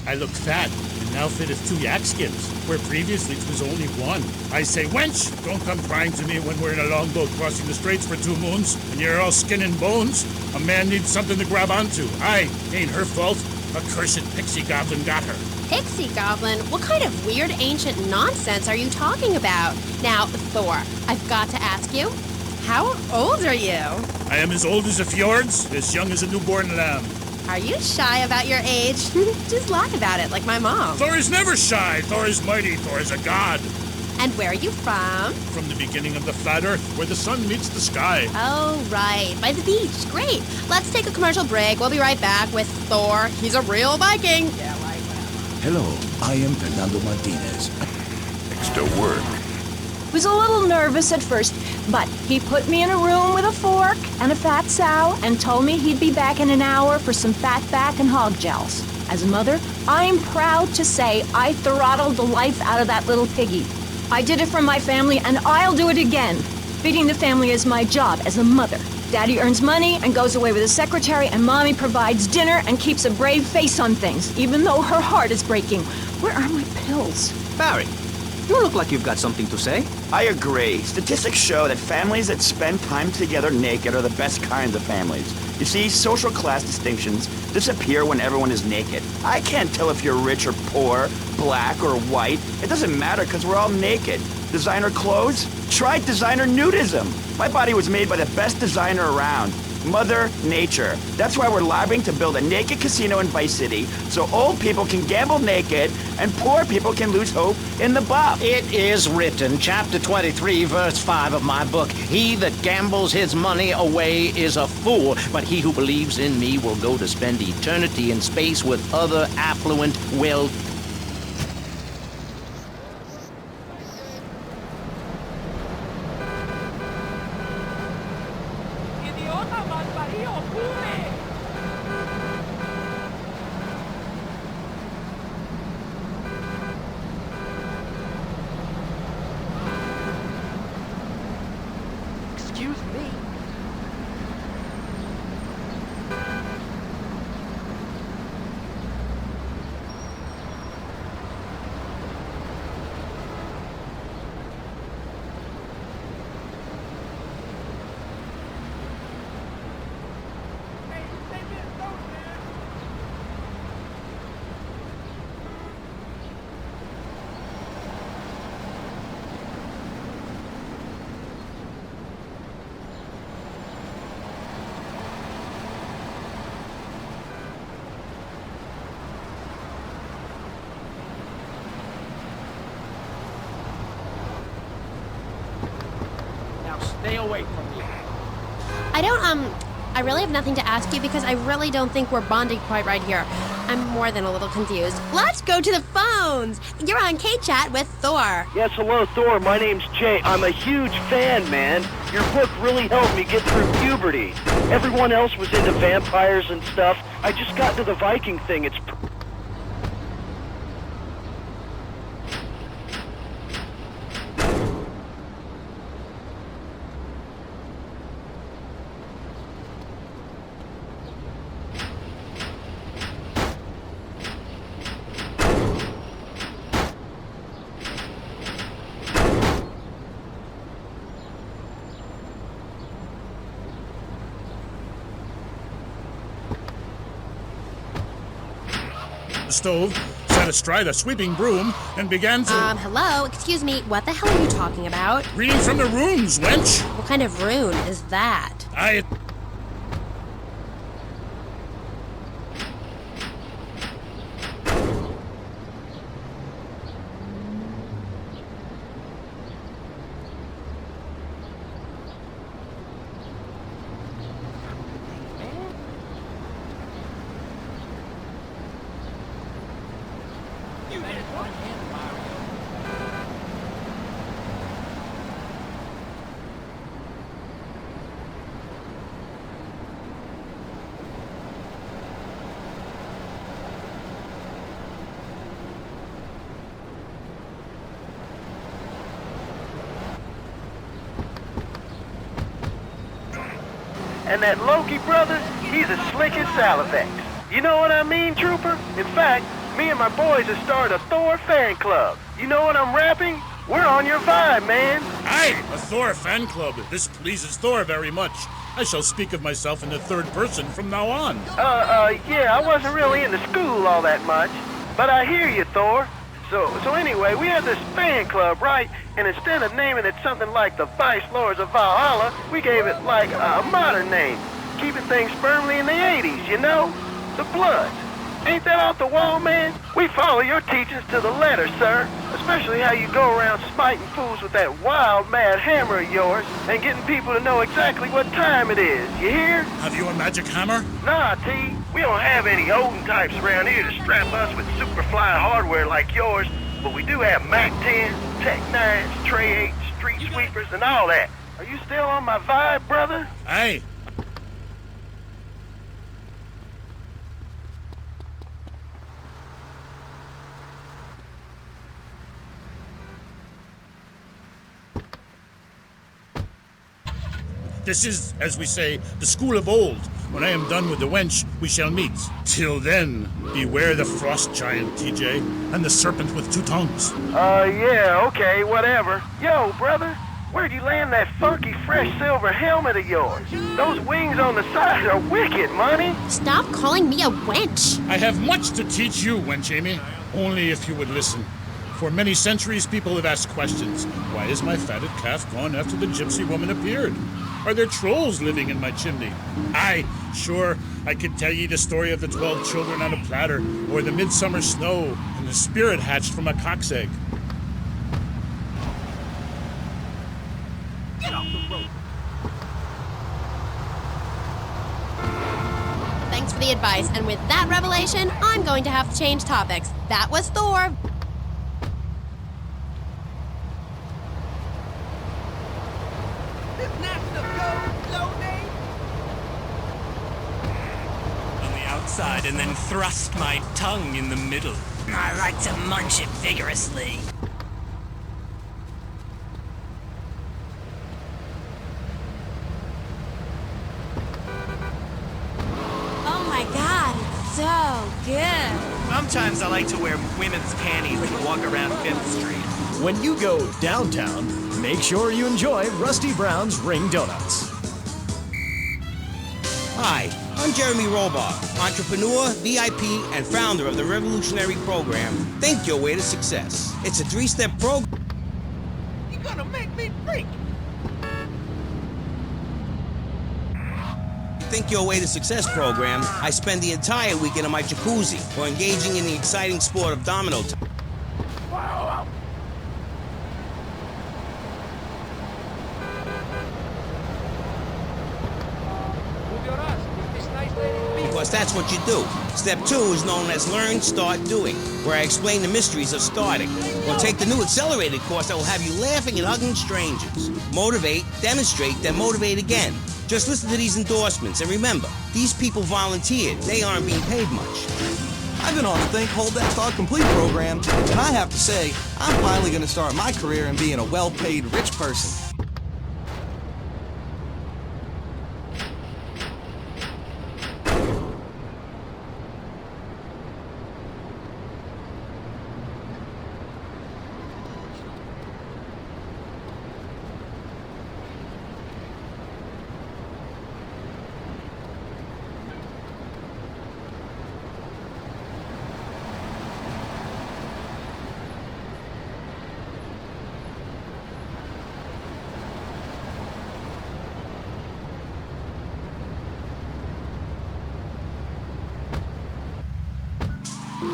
I look fat, and now fitteth 2 yak skins, where previously 'twas only 1. I say, wench, don't come crying to me when we're in a longboat crossing the straits for 2 moons, and you're all skin and bones. A man needs something to grab onto. Aye, ain't her fault. A cursed pixie goblin got her. Pixie goblin? What kind of weird ancient nonsense are you talking about? Now, Thor, I've got to ask you, how old are you? I am as old as the fjords, as young as a newborn lamb. Are you shy about your age? Just lie about it, like my mom. Thor is never shy. Thor is mighty. Thor is a god. And where are you from? From the beginning of the flat earth, where the sun meets the sky. Oh, right. By the beach. Great. Let's take a commercial break. We'll be right back with Thor. He's a real Viking. Yeah, right. Hello, I am Fernando Martinez. Extra work. Was a little nervous at first, but he put me in a room with a fork and a fat sow and told me he'd be back in an hour for some fat back and hog gels. As a mother, I'm proud to say I throttled the life out of that little piggy. I did it for my family, and I'll do it again. Feeding the family is my job as a mother. Daddy earns money and goes away with his secretary, and Mommy provides dinner and keeps a brave face on things, even though her heart is breaking. Where are my pills? Barry, you look like you've got something to say. I agree. Statistics show that families that spend time together naked are the best kinds of families. You see, social class distinctions disappear when everyone is naked. I can't tell if you're rich or poor, black or white. It doesn't matter because we're all naked. Designer clothes? Try designer nudism. My body was made by the best designer around, Mother Nature. That's why we're lobbying to build a naked casino in Vice City so old people can gamble naked and poor people can lose hope in the buff. It is written, chapter 23, verse 5 of my book, he that gambles his money away is a fool, but he who believes in me will go to spend eternity in space with other affluent, well stay away from me. I really have nothing to ask you because I really don't think we're bonding quite right here. I'm more than a little confused. Let's go to the phones. You're on K-Chat with Thor. Yes, hello, Thor. My name's Jay. I'm a huge fan, man. Your book really helped me get through puberty. Everyone else was into vampires and stuff. I just got into the Viking thing. It's Stove, sat astride a sweeping broom, and began to... Hello? Excuse me, what the hell are you talking about? Reading from the runes, wench! What kind of rune is that? And that Loki brother, he's as slick as Salivex. You know what I mean, Trooper? In fact, Me and my boys have started a Thor fan club. You know what I'm rapping? We're on your vibe, man. Aye, a Thor fan club. This pleases Thor very much. I shall speak of myself in the third person from now on. Yeah, I wasn't really into school all that much. But I hear you, Thor. So anyway, we have this fan club, right? And instead of naming it something like the Vice Lords of Valhalla, we gave it like a modern name. Keeping things firmly in the 80s, you know? The Bloods. Ain't that off the wall, man? We follow your teachings to the letter, sir. Especially how you go around smiting fools with that wild, mad hammer of yours and getting people to know exactly what time it is. You hear? Have you a magic hammer? Nah, T. We don't have any Odin types around here to strap us with superfly hardware like yours, but we do have Mac 10s, Tech 9s, Tray 8s, Street Sweepers, and all that. Are you still on my vibe, brother? Aye. This is, as we say, the school of old. When I am done with the wench, we shall meet. Till then, beware the frost giant, TJ, and the serpent with two tongues. Yeah, okay, whatever. Yo, brother, where'd you land that funky, fresh silver helmet of yours? Those wings on the side are wicked, money. Stop calling me a wench. I have much to teach you, wench Amy. Only if you would listen. For many centuries, people have asked questions. Why is my fatted calf gone after the gypsy woman appeared? Are there trolls living in my chimney? Aye, sure, I could tell ye the story of the 12 children on a platter, or the midsummer snow, and the spirit hatched from a cock's egg. Get off the road. Thanks for the advice, and with that revelation, I'm going to have to change topics. That was Thor. And then thrust my tongue in the middle. I like to munch it vigorously. Oh my god, it's so good. Sometimes I like to wear women's panties and walk around 5th Street. When you go downtown, make sure you enjoy Rusty Brown's Ring Donuts. Hi, I'm Jeremy Robar, entrepreneur, VIP, and founder of the revolutionary program, Think Your Way to Success. It's a 3-step program. You're gonna make me freak. Think Your Way to Success program, I spend the entire weekend in my jacuzzi or engaging in the exciting sport of domino time. Because that's what you do. Step 2 is known as Learn, Start, Doing, where I explain the mysteries of starting. Or take the new accelerated course that will have you laughing and hugging strangers. Motivate, demonstrate, then motivate again. Just listen to these endorsements, and remember, these people volunteered. They aren't being paid much. I've been on the Think, Hold That Thought, Complete program, and I have to say, I'm finally going to start my career in being a well-paid rich person.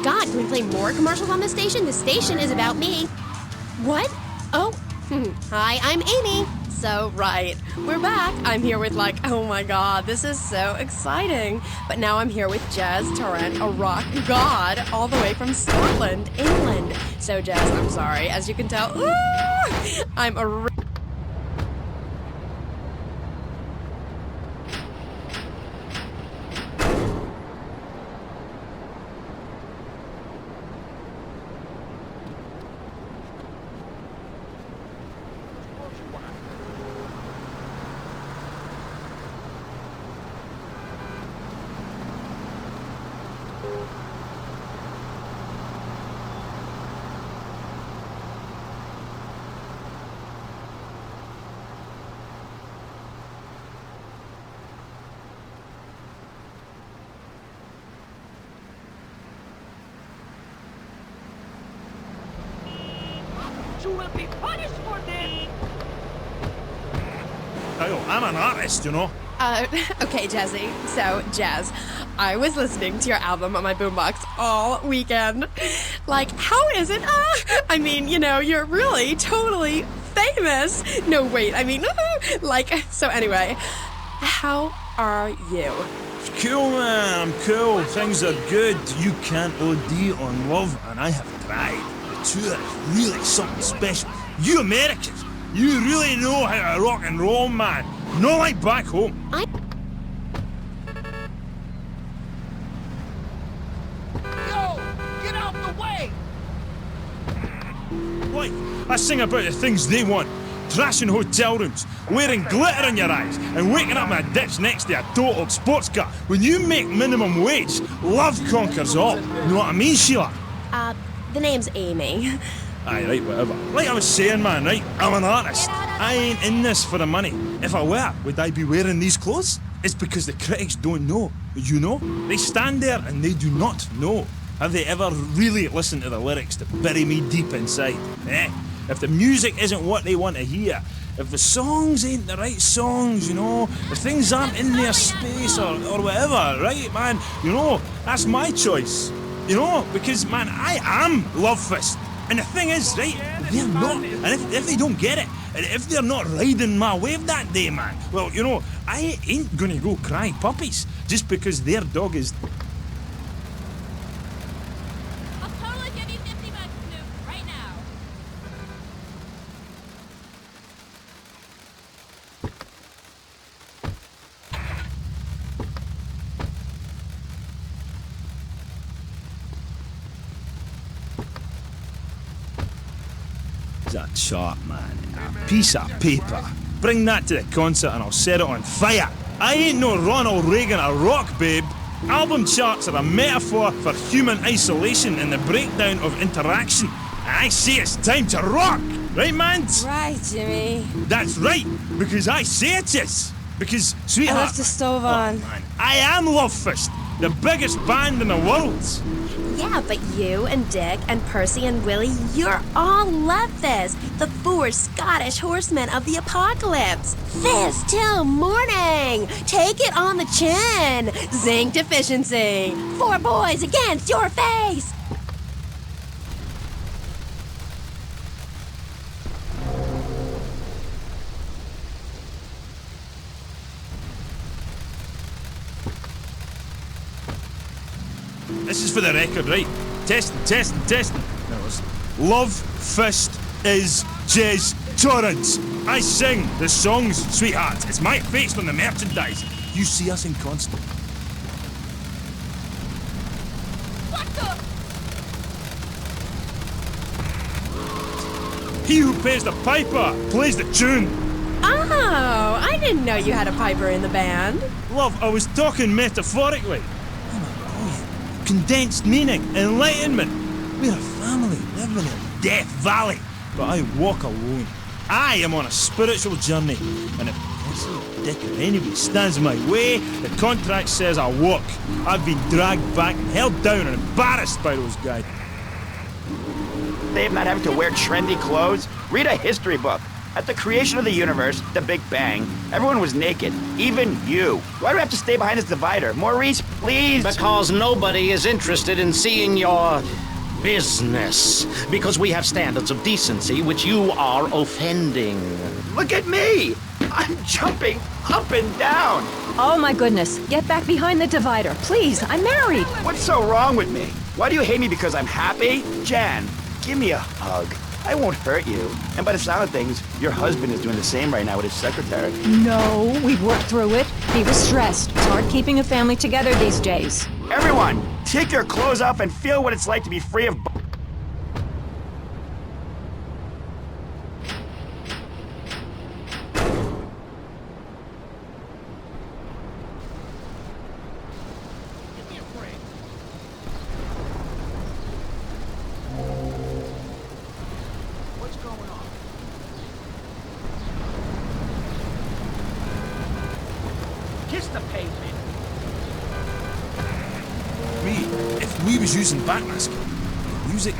God, can we play more commercials on this station? This station is about me. What? Oh, hi, I'm Amy. So, right, we're back. I'm here with oh my god, this is so exciting. But now I'm here with Jazz Tarrant, a rock god, all the way from Scotland, England. So, Jazz, I'm sorry. As you can tell, I'm a... who will be punished for this! Oh, I'm an artist, you know. Okay, Jesse. So, Jazz, I was listening to your album on my boombox all weekend. Like, how is it? I mean, you know, you're really totally famous. No, wait, I mean, like, so anyway, how are you? Cool, man. I'm cool. Things are good. You can't OD on love, and I have tried. The two are really something special. You Americans, you really know how to rock and roll, man. Not like back home. Yo, get out the way! Like, I sing about the things they want. Trashing hotel rooms, wearing glitter in your eyes, and waking up in a ditch next to a total sports car. When you make minimum wage, love conquers all. You know what I mean, Sheila? The name's Amy. Aye, right, whatever. Like I was saying, man, right? I'm an artist. I ain't in this for the money. If I were, would I be wearing these clothes? It's because the critics don't know. You know? They stand there and they do not know. Have they ever really listened to the lyrics that bury me deep inside? If the music isn't what they want to hear, if the songs ain't the right songs, you know, if things aren't in their space or whatever, right, man, you know, that's my choice. You know, because, man, I am Love Fist. And the thing is, right, they're not. And if they don't get it, and if they're not riding my wave that day, man, well, you know, I ain't gonna go cry puppies just because their dog is... I'll totally give you $50, Snoop, right now. That chart, man. A piece of paper. Bring that to the concert and I'll set it on fire. I ain't no Ronald Reagan or rock, babe. Album charts are a metaphor for human isolation and the breakdown of interaction. And I say it's time to rock. Right, man? Right, Jimmy. That's right, because I say it is. Because, sweetheart... I left the stove on. Man, I am Love Fist, the biggest band in the world. Yeah, but you and Dick and Percy and Willie, you're all Love Fist, the 4 Scottish horsemen of the apocalypse. Fist till morning. Take it on the chin. Zinc deficiency. 4 boys against your face. This is for the record, right? Testing. Now listen. Love Fist is Jez Torrance. I sing the songs, sweetheart. It's my face on the merchandise. You see us in concert. What the? He who pays the piper plays the tune. Oh, I didn't know you had a piper in the band. Love, I was talking metaphorically. Condensed meaning, enlightenment. We're a family living in Death Valley, but I walk alone. I am on a spiritual journey, and if Percy or Dick or anybody stands in my way, the contract says I walk. I've been dragged back and held down and embarrassed by those guys. Dave not having to wear trendy clothes? Read a history book. At the creation of the universe, the Big Bang, everyone was naked, even you. Why do we have to stay behind this divider? Maurice, please! Because nobody is interested in seeing your business. Because we have standards of decency which you are offending. Look at me! I'm jumping up and down! Oh my goodness, get back behind the divider, please, I'm married. What's so wrong with me? Why do you hate me because I'm happy? Jan, give me a hug. I won't hurt you. And by the sound of things, your husband is doing the same right now with his secretary. No, we've worked through it. He was stressed. It's hard keeping a family together these days. Everyone, take your clothes off and feel what it's like to be free of... Kiss the pavement. If we was using backmasking, music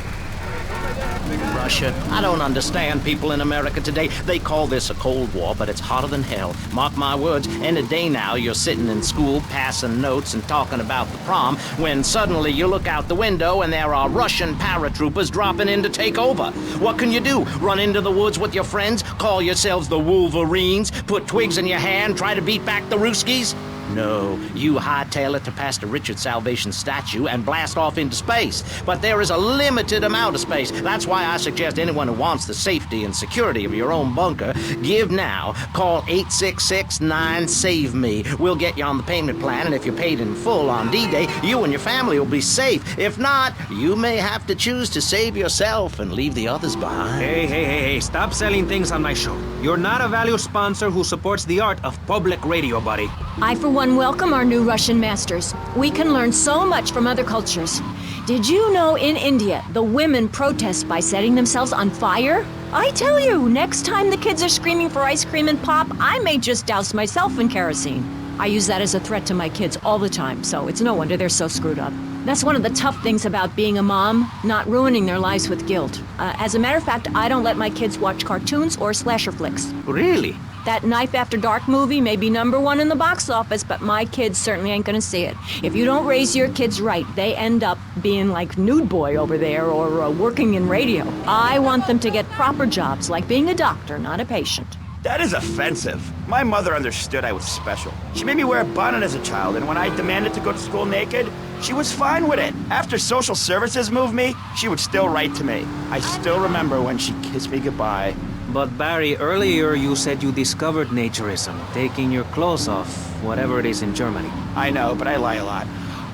Russia. I don't understand people in America today. They call this a Cold War, but it's hotter than hell. Mark my words, any day now you're sitting in school passing notes and talking about the prom, when suddenly you look out the window and there are Russian paratroopers dropping in to take over. What can you do? Run into the woods with your friends? Call yourselves the Wolverines? Put twigs in your hair and try to beat back the Ruskies? No, you hightail it to Pastor Richard's Salvation statue and blast off into space. But there is a limited amount of space. That's why I suggest anyone who wants the safety and security of your own bunker, give now. Call 866-9-SAVE-ME. We'll get you on the payment plan, and if you're paid in full on D-Day, you and your family will be safe. If not, you may have to choose to save yourself and leave the others behind. Hey, stop selling things on my show. You're not a valued sponsor who supports the art of public radio, buddy. I, for one, welcome our new Russian masters. We can learn so much from other cultures. Did you know in India, the women protest by setting themselves on fire? I tell you, next time the kids are screaming for ice cream and pop, I may just douse myself in kerosene. I use that as a threat to my kids all the time, so it's no wonder they're so screwed up. That's one of the tough things about being a mom, not ruining their lives with guilt. As a matter of fact, I don't let my kids watch cartoons or slasher flicks. Really? That Knife After Dark movie may be #1 in the box office, but my kids certainly ain't gonna see it. If you don't raise your kids right, they end up being like Nude Boy over there or working in radio. I want them to get proper jobs, like being a doctor, not a patient. That is offensive. My mother understood I was special. She made me wear a bonnet as a child, and when I demanded to go to school naked, she was fine with it. After social services moved me, she would still write to me. I still remember when she kissed me goodbye. But Barry, earlier you said you discovered naturism, taking your clothes off, whatever it is in Germany. I know, but I lie a lot.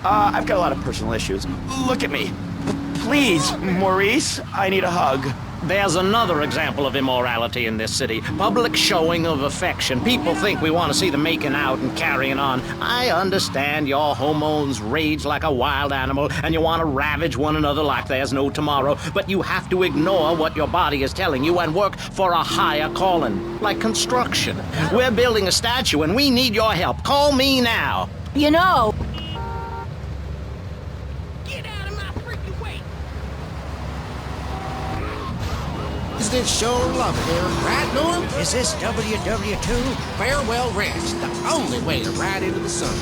I've got a lot of personal issues. Look at me. Please, Maurice, I need a hug. There's another example of immorality in this city. Public showing of affection. People think we want to see them making out and carrying on. I understand your hormones rage like a wild animal and you want to ravage one another like there's no tomorrow, but you have to ignore what your body is telling you and work for a higher calling, like construction. We're building a statue and we need your help. Call me now. You know... Is this sure love here, right, Norm? Is this WW2? Farewell Ranch, the only way to ride into the sun.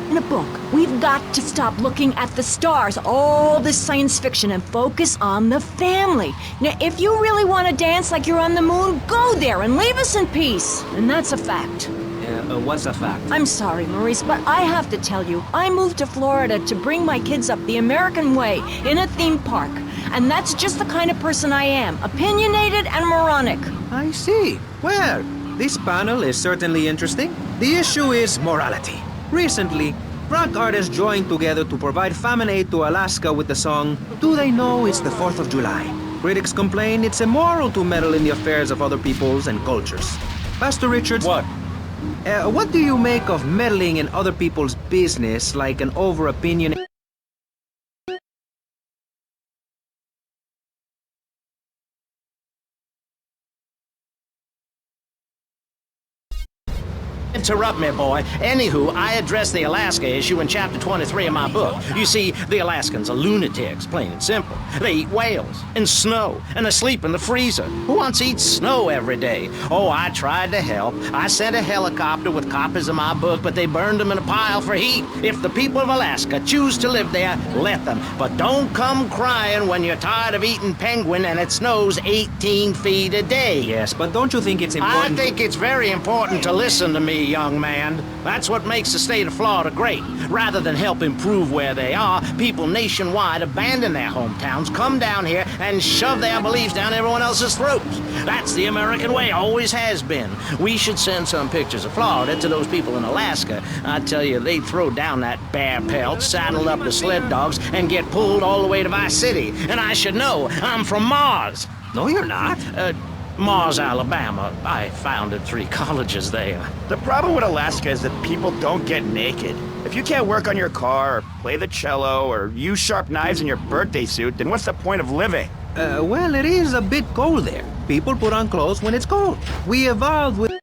In a book, we've got to stop looking at the stars, all this science fiction, and focus on the family. Now, if you really want to dance like you're on the moon, go there and leave us in peace. And that's a fact. What's a fact? I'm sorry, Maurice, but I have to tell you, I moved to Florida to bring my kids up the American way in a theme park. And that's just the kind of person I am, opinionated and moronic. I see. Well, this panel is certainly interesting. The issue is morality. Recently, rock artists joined together to provide famine aid to Alaska with the song, Do They Know It's the 4th of July? Critics complain it's immoral to meddle in the affairs of other peoples and cultures. Pastor Richards... What? What do you make of meddling in other people's business like an over-opinion... Interrupt me, boy. Anywho, I address the Alaska issue in chapter 23 of my book. You see, the Alaskans are lunatics, plain and simple. They eat whales and snow, and they sleep in the freezer. Who wants to eat snow every day? Oh, I tried to help. I sent a helicopter with copies of my book, but they burned them in a pile for heat. If the people of Alaska choose to live there, let them. But don't come crying when you're tired of eating penguin and it snows 18 feet a day. Yes, but don't you think it's important... I think it's very important to listen to me, young man. That's what makes the state of Florida great. Rather than help improve where they are, people nationwide abandon their hometowns, come down here, and shove their beliefs down everyone else's throats. That's the American way, always has been. We should send some pictures of Florida to those people in Alaska. I tell you, they'd throw down that bear pelt, saddle up the sled dogs, and get pulled all the way to Vice City. And I should know, I'm from Mars. No, you're not. Mars, Alabama. I founded 3 colleges there. The problem with Alaska is that people don't get naked. If you can't work on your car, or play the cello, or use sharp knives in your birthday suit, then what's the point of living? Well, it is a bit cold there. People put on clothes when it's cold. We evolved with...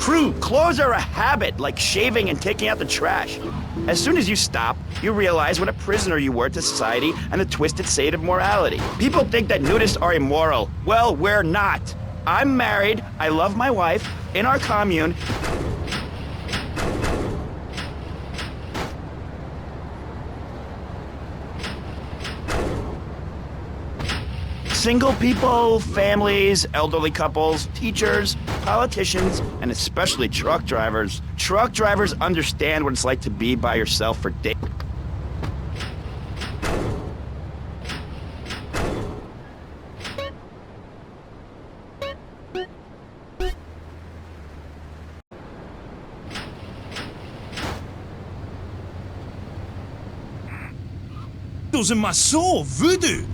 Crew, clothes are a habit, like shaving and taking out the trash. As soon as you stop, you realize what a prisoner you were to society and the twisted state of morality. People think that nudists are immoral. Well, we're not. I'm married, I love my wife, in our commune. Single people, families, elderly couples, teachers, politicians, and especially truck drivers. Truck drivers understand what it's like to be by yourself for days. In my soul, voodoo.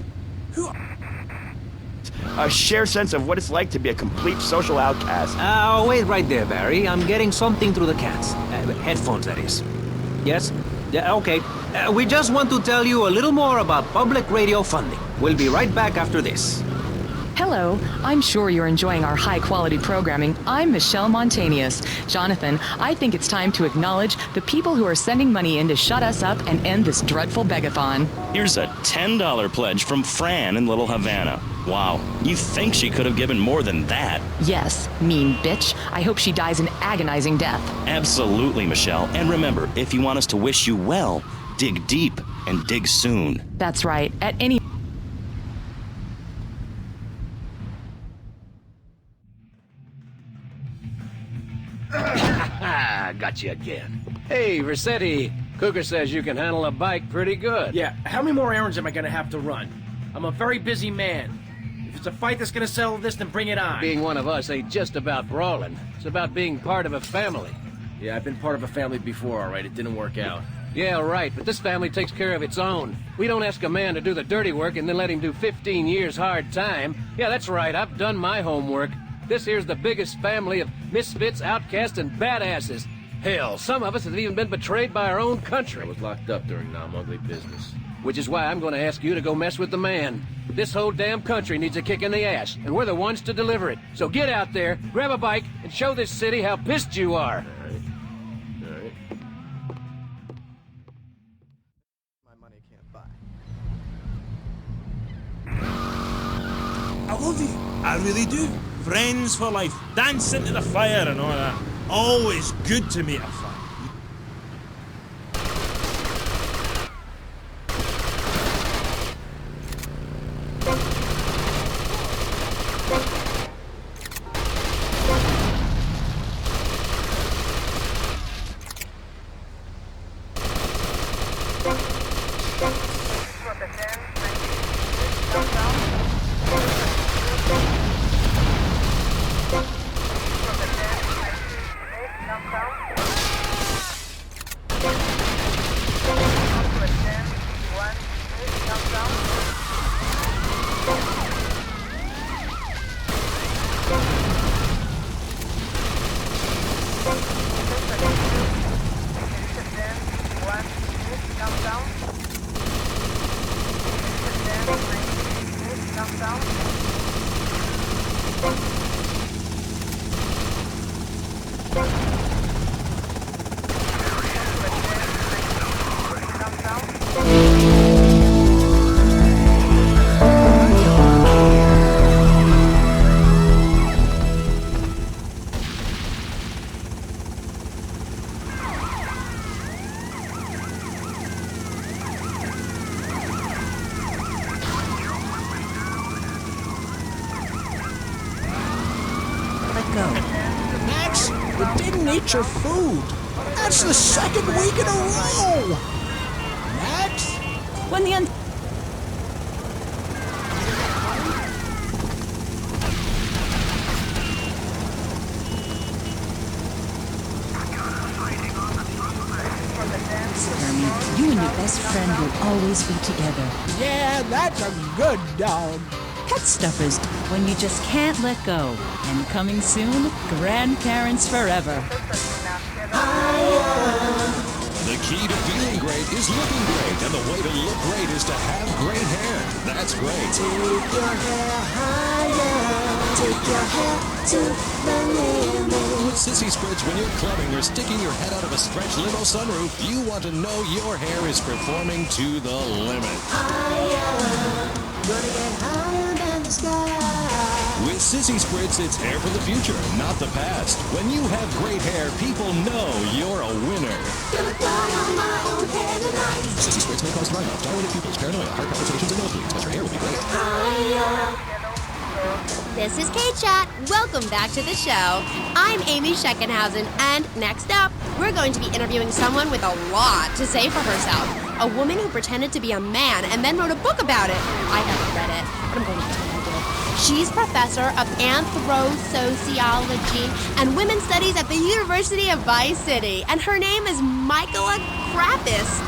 A shared sense of what it's like to be a complete social outcast. Wait right there, Barry. I'm getting something through the cats. Headphones, that is. Yes? Yeah, okay. We just want to tell you a little more about public radio funding. We'll be right back after this. Hello, I'm sure you're enjoying our high-quality programming. I'm Michelle Montanius. Jonathan, I think it's time to acknowledge the people who are sending money in to shut us up and end this dreadful begathon. Here's a $10 pledge from Fran in Little Havana. Wow, you think she could have given more than that? Yes, mean bitch. I hope she dies an agonizing death. Absolutely, Michelle. And remember, if you want us to wish you well, dig deep and dig soon. That's right. At any... Got you again. Hey, Rossetti. Cougar says you can handle a bike pretty good. Yeah, how many more errands am I gonna have to run? I'm a very busy man. If it's a fight that's gonna settle this, then bring it on. Being one of us ain't just about brawling. It's about being part of a family. Yeah, I've been part of a family before, all right? It didn't work out. Yeah, right, but this family takes care of its own. We don't ask a man to do the dirty work and then let him do 15 years hard time. Yeah, that's right, I've done my homework. This here's the biggest family of misfits, outcasts, and badasses. Hell, some of us have even been betrayed by our own country. I was locked up during non-ugly business. Which is why I'm going to ask you to go mess with the man. This whole damn country needs a kick in the ass, and we're the ones to deliver it. So get out there, grab a bike, and show this city how pissed you are. All right. My money can't buy. I love you. I really do. Friends for life. Dance into the fire and all that. Always good to meet a fan. Max, you didn't eat your food. That's the second week in a row. Max? When the Hermie, you and your best friend will always be together. Yeah, that's a good dog. Pet Stuffers, when you just can't let go. And coming soon, Grandparents Forever. The key to feeling great is looking great, and the way to look great is to have great hair. That's great. Take your hair higher, take your hair to the limit. Sissy Spritz, when you're clubbing or sticking your head out of a stretch limo sunroof, you want to know your hair is performing to the limit. With Sissy Spritz, it's hair for the future, not the past. When you have great hair, people know you're a winner. Sissy Spritz may cause dry mouth, dilated pupils, paranoia, heart palpitations, and nosebleeds, but your hair will be great. This is K-Chat. Welcome back to the show. I'm Amy Scheckenhausen, and next up, we're going to be interviewing someone with a lot to say for herself. A woman who pretended to be a man and then wrote a book about it. I haven't read it, but I'm going to pretend I did. She's professor of anthro-sociology and women's studies at the University of Vice City, and her name is Michaela Krapidas.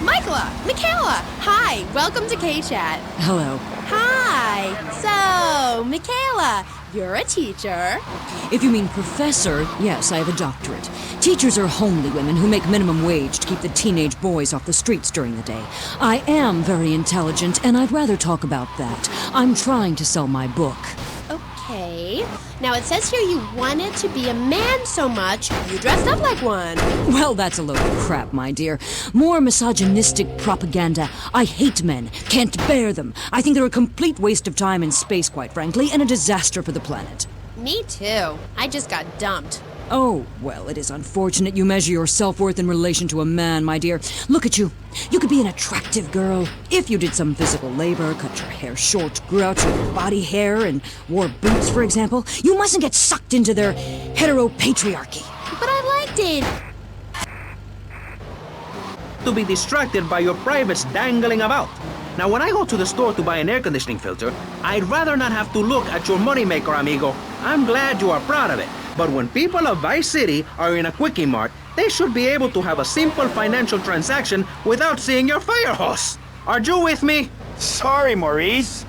Michaela, hi, welcome to K-Chat. Hello. Hi. So, Michaela, you're a teacher. If you mean professor, yes, I have a doctorate. Teachers are homely women who make minimum wage to keep the teenage boys off the streets during the day. I am very intelligent, and I'd rather talk about that. I'm trying to sell my book. Okay. Now, it says here you wanted to be a man so much, you dressed up like one. Well, that's a load of crap, my dear. More misogynistic propaganda. I hate men. Can't bear them. I think they're a complete waste of time and space, quite frankly, and a disaster for the planet. Me too. I just got dumped. Oh, well, it is unfortunate you measure your self-worth in relation to a man, my dear. Look at you. You could be an attractive girl if you did some physical labor, cut your hair short, grew out your body hair, and wore boots, for example. You mustn't get sucked into their heteropatriarchy. But I liked it. To be distracted by your privates dangling about. Now, when I go to the store to buy an air conditioning filter, I'd rather not have to look at your moneymaker, amigo. I'm glad you are proud of it. But when people of Vice City are in a Quickie Mart, they should be able to have a simple financial transaction without seeing your fire hose. Are you with me? Sorry, Maurice.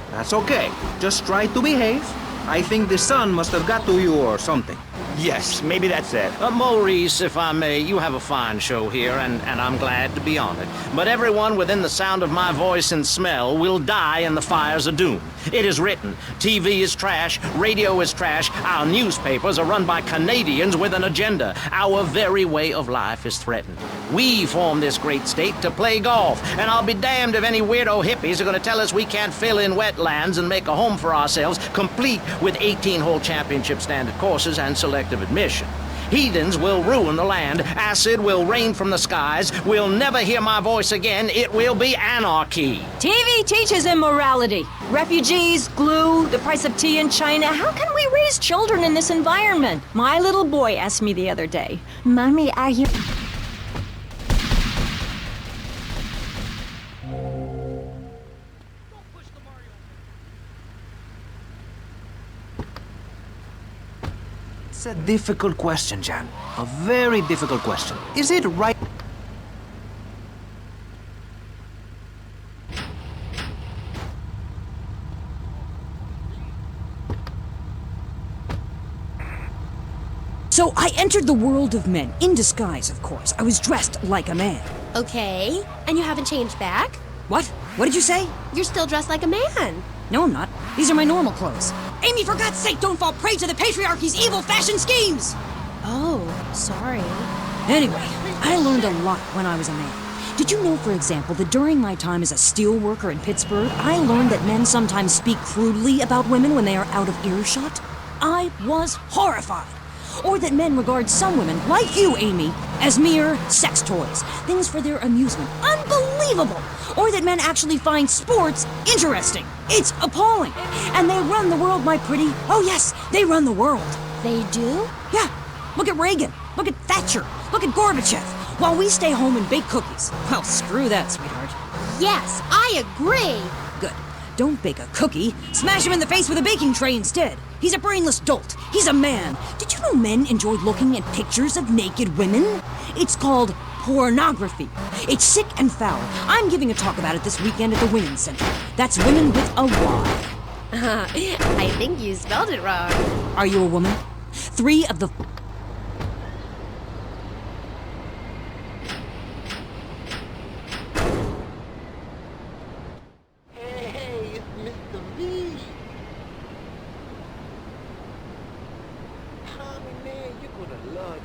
That's okay. Just try to behave. I think the sun must have got to you or something. Yes, maybe that's it. Maurice, if I may, you have a fine show here, and I'm glad to be on it. But everyone within the sound of my voice and smell will die in the fires of doom. It is written. TV is trash. Radio is trash. Our newspapers are run by Canadians with an agenda. Our very way of life is threatened. We formed this great state to play golf, and I'll be damned if any weirdo hippies are going to tell us we can't fill in wetlands and make a home for ourselves, complete with 18-hole championship standard courses and selective admission. Heathens will ruin the land. Acid will rain from the skies. We'll never hear my voice again. It will be anarchy. TV teaches immorality. Refugees, glue, the price of tea in China. How can we raise children in this environment? My little boy asked me the other day, Mommy, are you... It's a difficult question, Jan. A very difficult question. Is it right? So I entered the world of men, in disguise, of course. I was dressed like a man. Okay. And you haven't changed back? What? What did you say? You're still dressed like a man. No, I'm not. These are my normal clothes. Amy, for God's sake, don't fall prey to the patriarchy's evil fashion schemes! Oh, sorry. Anyway, I learned a lot when I was a man. Did you know, for example, that during my time as a steel worker in Pittsburgh, I learned that men sometimes speak crudely about women when they are out of earshot? I was horrified. Or that men regard some women, like you, Amy, as mere sex toys, things for their amusement. Unbelievable! Or that men actually find sports interesting. It's appalling. And they run the world, my pretty. Oh yes, they run the world. They do? Yeah. Look at Reagan. Look at Thatcher. Look at Gorbachev. While we stay home and bake cookies. Well, screw that, sweetheart. Yes, I agree. Good. Don't bake a cookie. Smash him in the face with a baking tray instead. He's a brainless dolt. He's a man. Did you know men enjoy looking at pictures of naked women? It's called pornography. It's sick and foul. I'm giving a talk about it this weekend at the Women's Center. That's women with a Y. I think you spelled it wrong. Are you a woman? 3 of the... Hey, it's Mr. V. Huh? blood.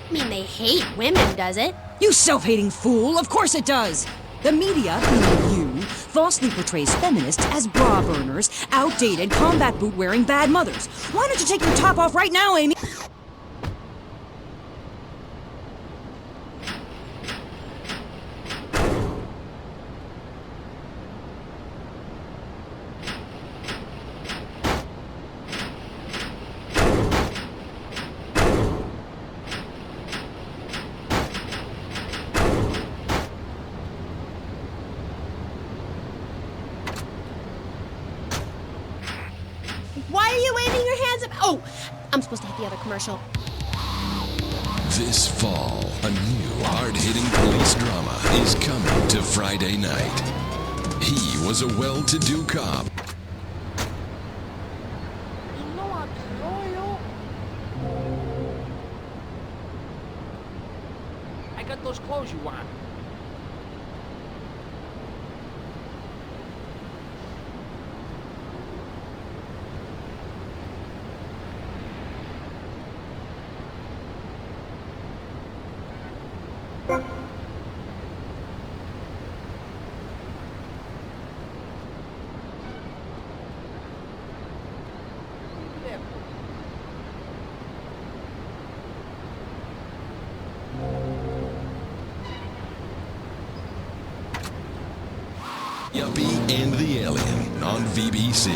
I mean, they hate women, does it? You self-hating fool! Of course it does! The media, being you, falsely portrays feminists as bra burners, outdated, combat boot-wearing bad mothers. Why don't you take your top off right now, Amy? Why are you waving your hands up? Oh, I'm supposed to hit the other commercial. This fall, a new hard-hitting police drama is coming to Friday night. He was a well-to-do cop. I got those clothes you want. Yuppie and the Alien on VBC.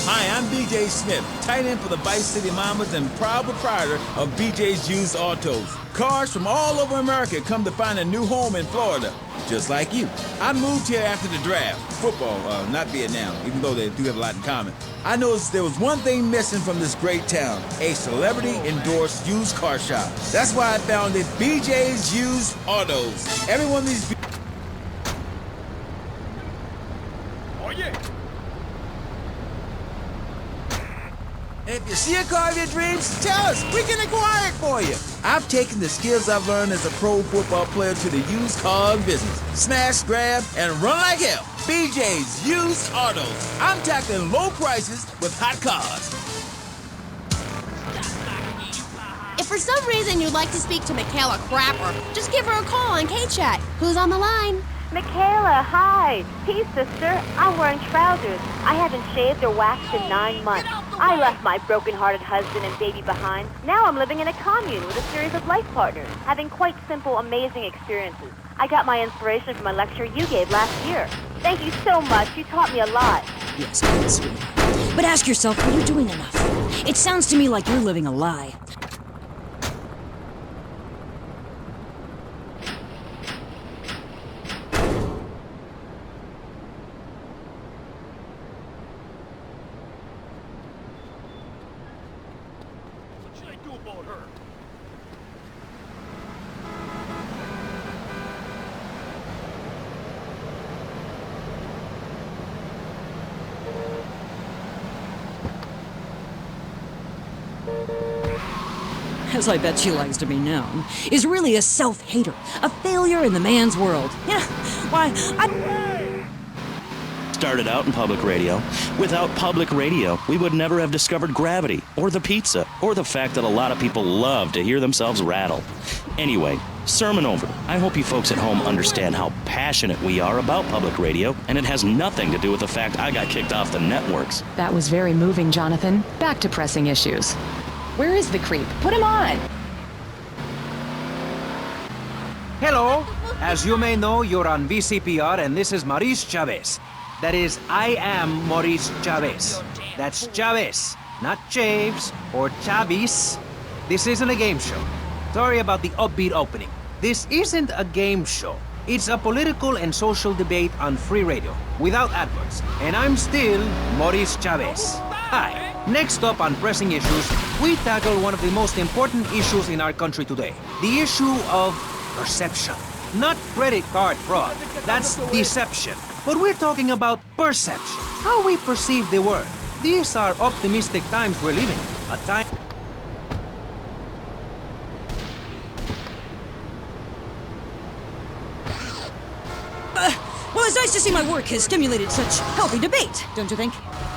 Hi, I'm BJ Smith, tight end for the Vice City Mamas and proud proprietor of BJ's Used Autos. Cars from all over America come to find a new home in Florida, just like you. I moved here after the draft. Football, not Vietnam, even though they do have a lot in common. I noticed there was one thing missing from this great town, a celebrity-endorsed used car shop. That's why I founded BJ's Used Autos. Every one of these... Oh, yeah! If you see a car of your dreams, tell us. We can acquire it for you. I've taken the skills I've learned as a pro football player to the used car business. Smash, grab, and run like hell. BJ's Used Autos. I'm tackling low prices with hot cars. If for some reason you'd like to speak to Michaela Crapper, just give her a call on K-Chat. Who's on the line? Michaela, hi. Peace, sister. I'm wearing trousers. I haven't shaved or waxed in 9 months. I left my broken-hearted husband and baby behind. Now I'm living in a commune with a series of life partners, having quite simple, amazing experiences. I got my inspiration from a lecture you gave last year. Thank you so much. You taught me a lot. Yes, sweetheart. But ask yourself, are you doing enough? It sounds to me like you're living a lie. As I bet she likes to be known, is really a self-hater, a failure in the man's world. Yeah, why, Started out in public radio. Without public radio, we would never have discovered gravity, or the pizza, or the fact that a lot of people love to hear themselves rattle. Anyway, sermon over. I hope you folks at home understand how passionate we are about public radio, and it has nothing to do with the fact I got kicked off the networks. That was very moving, Jonathan. Back to pressing issues. Where is the creep? Put him on! Hello. As you may know, you're on VCPR, and this is Maurice Chavez. That is, I am Maurice Chavez. That's Chavez, not Chaves or Chavis. This isn't a game show. Sorry about the upbeat opening. This isn't a game show. It's a political and social debate on free radio, without adverts. And I'm still Maurice Chavez. Hi. Next up on Pressing Issues, we tackle one of the most important issues in our country today. The issue of perception. not credit card fraud. That's deception. But we're talking about perception. How we perceive the world. These are optimistic times we're living. A time... Well, it's nice to see my work has stimulated such healthy debate, don't you think?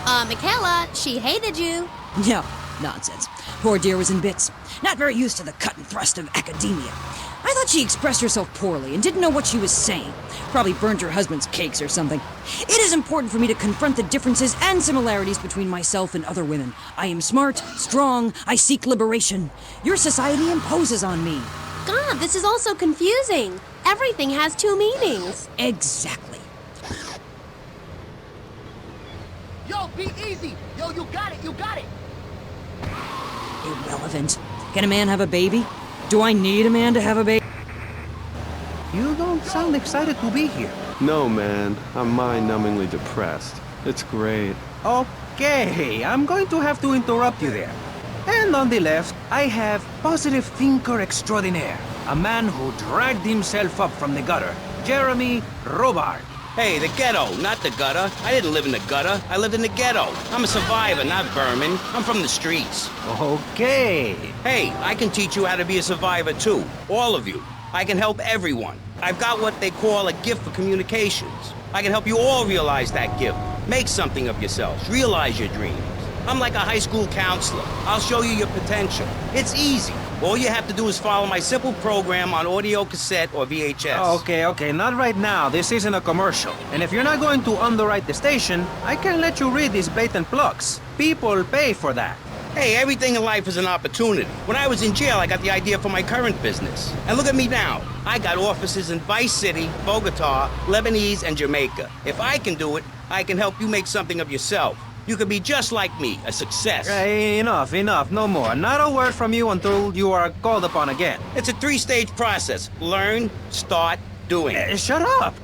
Michaela, she hated you. No, nonsense. Poor dear was in bits. Not very used to the cut and thrust of academia. I thought she expressed herself poorly and didn't know what she was saying. Probably burned her husband's cakes or something. It is important for me to confront the differences and similarities between myself and other women. I am smart, strong, I seek liberation. Your society imposes on me. God, this is all so confusing. Everything has two meanings. Exactly. Yo, be easy. Yo, you got it. You got it. Irrelevant. Can a man have a baby? Do I need a man to have a baby? You don't sound excited to be here. No, man. I'm mind-numbingly depressed. It's great. Okay, I'm going to have to interrupt you there. And on the left, I have positive thinker extraordinaire. A man who dragged himself up from the gutter. Jeremy Robart. Hey, the ghetto, not the gutter. I didn't live in the gutter. I lived in the ghetto. I'm a survivor, not vermin. I'm from the streets. Okay. Hey, I can teach you how to be a survivor too. All of you. I can help everyone. I've got what they call a gift for communications. I can help you all realize that gift. Make something of yourselves. Realize your dreams. I'm like a high school counselor. I'll show you your potential. It's easy. All you have to do is follow my simple program on audio cassette or VHS. Okay, not right now. This isn't a commercial. And if you're not going to underwrite the station, I can let you read these blatant plugs. People pay for that. Hey, everything in life is an opportunity. When I was in jail, I got the idea for my current business. And look at me now. I got offices in Vice City, Bogota, Lebanese, and Jamaica. If I can do it, I can help you make something of yourself. You could be just like me, a success. Enough, no more. Not a word from you until you are called upon again. It's a 3-stage process. Learn, start, doing. Shut up!